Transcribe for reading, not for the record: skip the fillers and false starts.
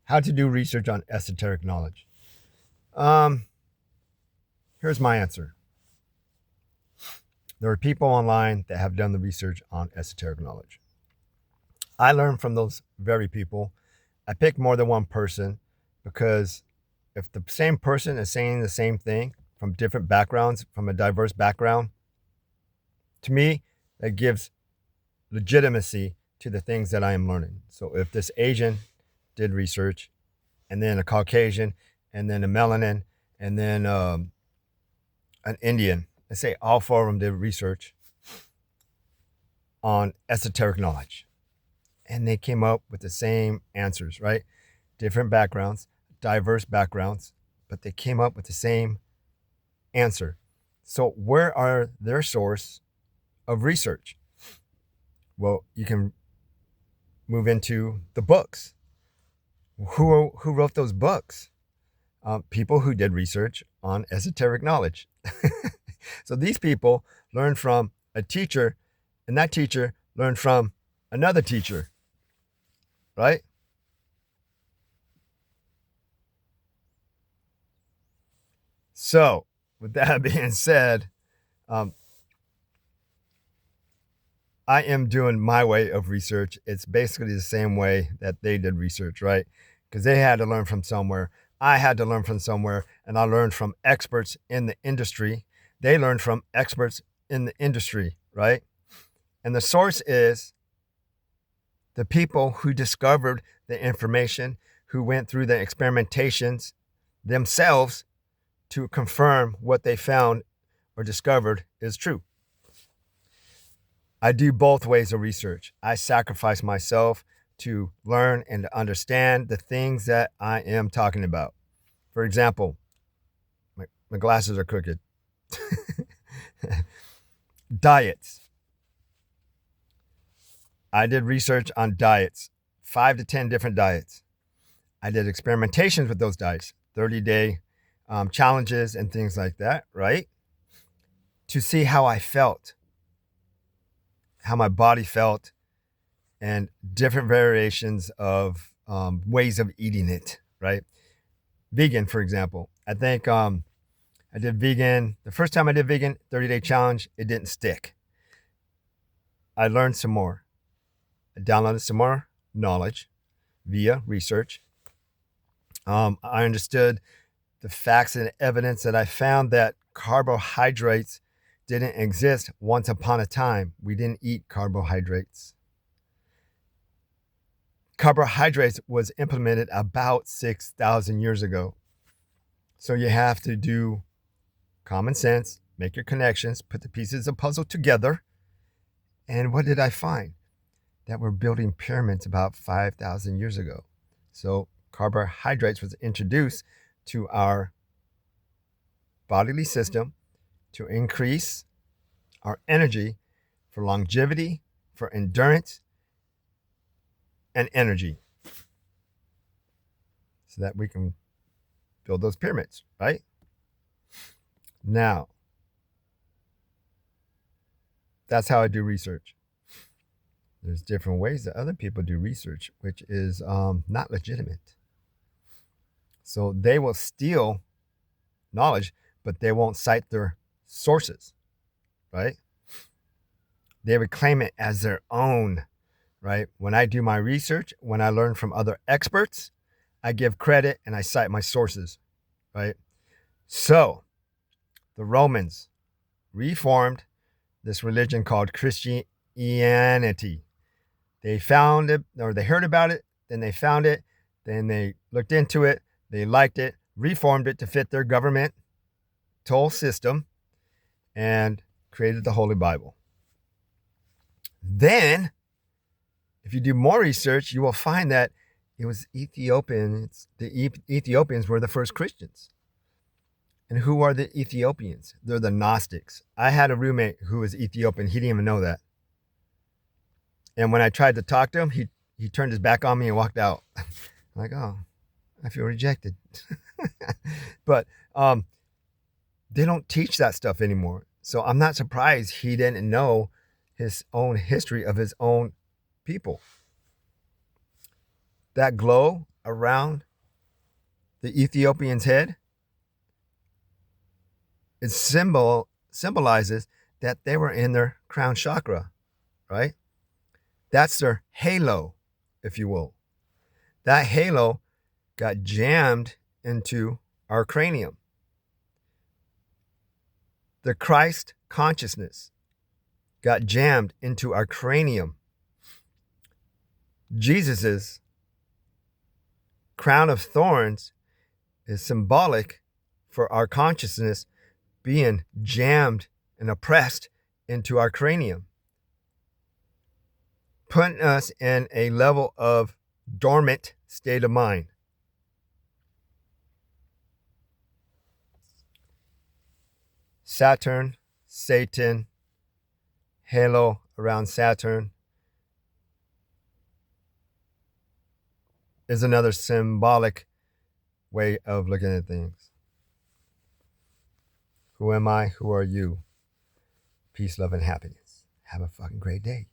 How to do research on esoteric knowledge. Here's my answer. There are people online that have done the research on esoteric knowledge. I learned from those very people. I picked more than one person because if the same person is saying the same thing from different backgrounds, from a diverse background, to me, that gives legitimacy to the things that I am learning. So if this Asian did research, and then a Caucasian, and then a melanin, and then an Indian, let's say all four of them did research on esoteric knowledge, and they came up with the same answers, right? Different backgrounds, diverse backgrounds, but they came up with the same answer. So where are their source of research? Well, you can move into the books. Who wrote those books? People who did research on esoteric knowledge. So these people learned from a teacher, and that teacher learned from another teacher, right? So with that being said, I am doing my way of research. It's basically the same way that they did research, right? Because they had to learn from somewhere. I had to learn from somewhere, and I learned from experts in the industry. They learned from experts in the industry, right? And the source is the people who discovered the information, who went through the experimentations themselves to confirm what they found or discovered is true. I do both ways of research. I sacrifice myself to learn and to understand the things that I am talking about. For example, my glasses are crooked. Diets. I did research on diets, 5 to 10 different diets. I did experimentations with those diets, 30-day challenges and things like that, right? To see how I felt, how my body felt, and different variations of ways of eating it, right? Vegan, for example. I think I did vegan. The first time I did vegan, 30-day challenge, it didn't stick. I learned some more. I downloaded some more knowledge via research. I understood the facts and evidence that I found that carbohydrates didn't exist once upon a time. We didn't eat carbohydrates. Carbohydrates was implemented about 6,000 years ago. So you have to do common sense, make your connections, put the pieces of the puzzle together. And what did I find? That we're building pyramids about 5,000 years ago. So carbohydrates was introduced to our bodily system to increase our energy for longevity, for endurance, and energy, so that we can build those pyramids, right? Now, that's how I do research. There's different ways that other people do research, which is not legitimate. So they will steal knowledge, but they won't cite their sources, right? They would claim it as their own, right? When I do my research, when I learn from other experts, I give credit and I cite my sources, right? So the Romans reformed this religion called Christianity. They found it, or they heard about it, then they found it, then they looked into it, they liked it, reformed it to fit their government toll system, and created the Holy Bible. Then, if you do more research, you will find that it was Ethiopians. The Ethiopians were the first Christians. And who are the Ethiopians? They're the Gnostics. I had a roommate who was Ethiopian. He didn't even know that. And when I tried to talk to him, he turned his back on me and walked out. I'm like, oh, I feel rejected. But they don't teach that stuff anymore. So I'm not surprised he didn't know his own history of his own people. That glow around the Ethiopian's head, it symbolizes that they were in their crown chakra, right? That's their halo, if you will. That halo got jammed into our cranium. The Christ consciousness got jammed into our cranium. Jesus's crown of thorns is symbolic for our consciousness being jammed and oppressed into our cranium, putting us in a level of dormant state of mind. Saturn, Satan, halo around Saturn is another symbolic way of looking at things. Who am I? Who are you? Peace, love, and happiness. Have a fucking great day.